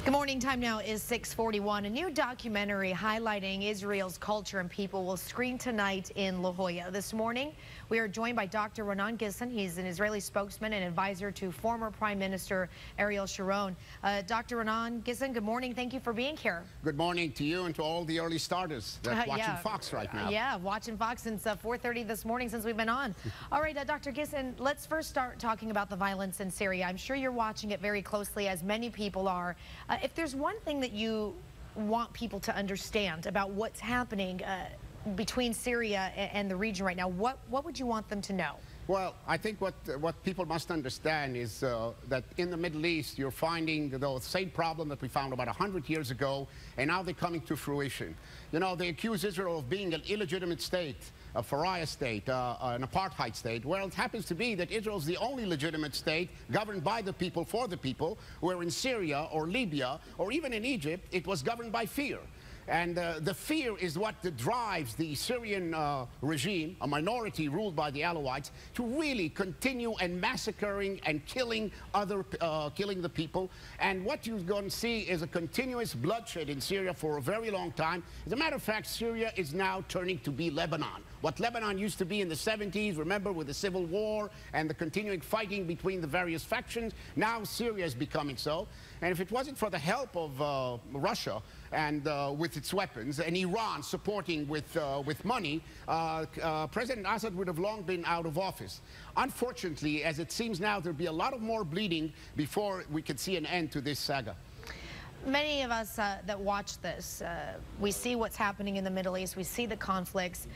Good morning. Time now is 6:41. A new documentary highlighting Israel's culture and people will screen tonight in La Jolla. This morning, we are joined by Dr. Raanan Gissin. He's an Israeli spokesman and advisor to former Prime Minister Ariel Sharon. Dr. Raanan Gissin, good morning. Thank you for being here. Good morning to you and to all the early starters that watching Fox right now. Yeah, watching Fox since 4:30 this morning since we've been on. All right, Dr. Gissin, let's first start talking about the violence in Syria. I'm sure you're watching it very closely, as many people are. If there's one thing that you want people to understand about what's happening between Syria and the region right now, what would you want them to know? Well, I think what people must understand is that in the Middle East, you're finding the same problem that we found about 100 years ago, and now they're coming to fruition. You know, they accuse Israel of being an illegitimate state, a pariah state, an apartheid state. Well, it happens to be that Israel is the only legitimate state governed by the people for the people, where in Syria or Libya or even in Egypt, it was governed by fear. And the fear is what drives the Syrian regime, a minority ruled by the Alawites, to really continue and massacring and killing the people. And what you're going to see is a continuous bloodshed in Syria for a very long time. As a matter of fact, Syria is now turning to be Lebanon. What Lebanon used to be in the 70s, remember, with the civil war and the continuing fighting between the various factions, now Syria is becoming so. And if it wasn't for the help of Russia and with its weapons, and Iran supporting with money, President Assad would have long been out of office. Unfortunately, as it seems now, there'll be a lot of more bleeding before we can see an end to this saga. Many of us that watch this, we see what's happening in the Middle East, we see the conflicts,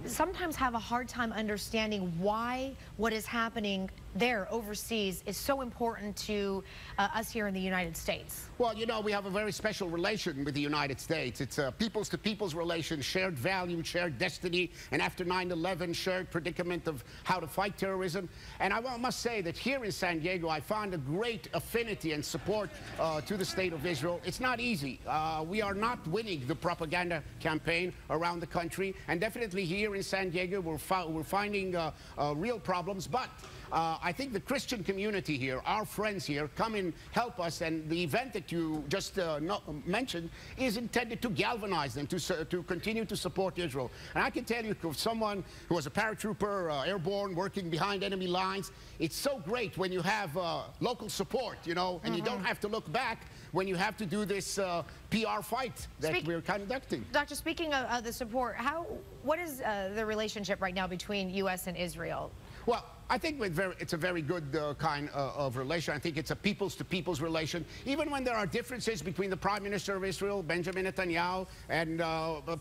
sometimes have a hard time understanding why what is happening there overseas is so important to us here in the United States. Well, you know, we have a very special relation with the United States. It's a peoples-to-peoples relation, shared value, shared destiny, and after 9/11, shared predicament of how to fight terrorism. And I must say that here in San Diego, I found a great affinity and support to the state of Israel. It's not easy. We are not winning the propaganda campaign around the country, and definitely here in San Diego, we're finding real problems. But I think the Christian community here, our friends here, come and help us, and the event that you just mentioned is intended to galvanize them, to continue to support Israel. And I can tell you, for someone who was a paratrooper, airborne, working behind enemy lines, it's so great when you have local support, you know, and you don't have to look back when you have to do this PR fight that we're conducting. Doctor, speaking of the support, what is the relationship right now between U.S. and Israel? Well, I think it's a very good kind of relation. I think it's a peoples-to-peoples relation. Even when there are differences between the Prime Minister of Israel, Benjamin Netanyahu, and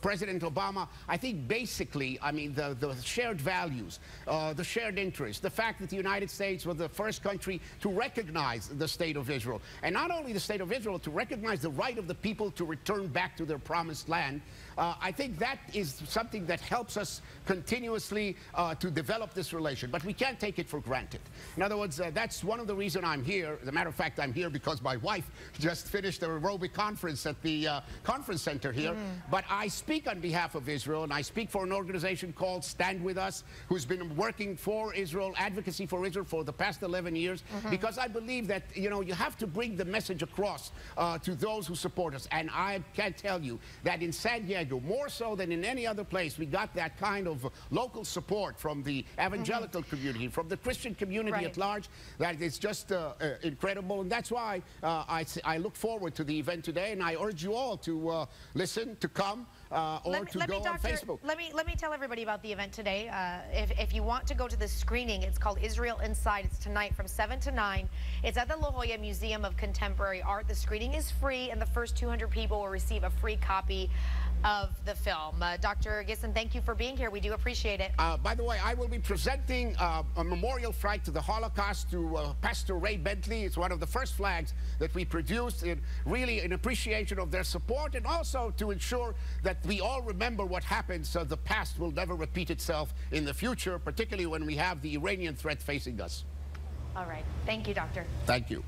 President Obama, I think basically, I mean, the shared values, the shared interests, the fact that the United States was the first country to recognize the State of Israel, and not only the State of Israel, to recognize the right of the people to return back to their promised land, I think that is something that helps us continuously to develop this relation. But we can't take it for granted. In other words, that's one of the reasons I'm here. As a matter of fact, I'm here because my wife just finished a aerobic conference at the conference center here. But I speak on behalf of Israel, and I speak for an organization called StandWIthUs, who's been working for Israel, advocacy for Israel for the past 11 years, because I believe that, you know, you have to bring the message across to those who support us. And I can tell you that in San Diego, more so than in any other place, we got that kind of local support from the evangelical community, from the Christian community at large, that is just incredible. And that's why I look forward to the event today, and I urge you all to listen, to come, or to go on Facebook. Let me tell everybody about the event today. If you want to go to the screening, it's called Israel Inside. It's tonight from 7 to 9. It's at the La Jolla Museum of Contemporary Art. The screening is free, and the first 200 people will receive a free copy of the film. Dr. Gissin, thank you for being here. We do appreciate it. By the way, I will be presenting a memorial flag to the Holocaust to Pastor Ray Bentley. It's one of the first flags that we produced, really in appreciation of their support, and also to ensure that we all remember what happened so the past will never repeat itself in the future, particularly when we have the Iranian threat facing us. All right. Thank you, Doctor. Thank you.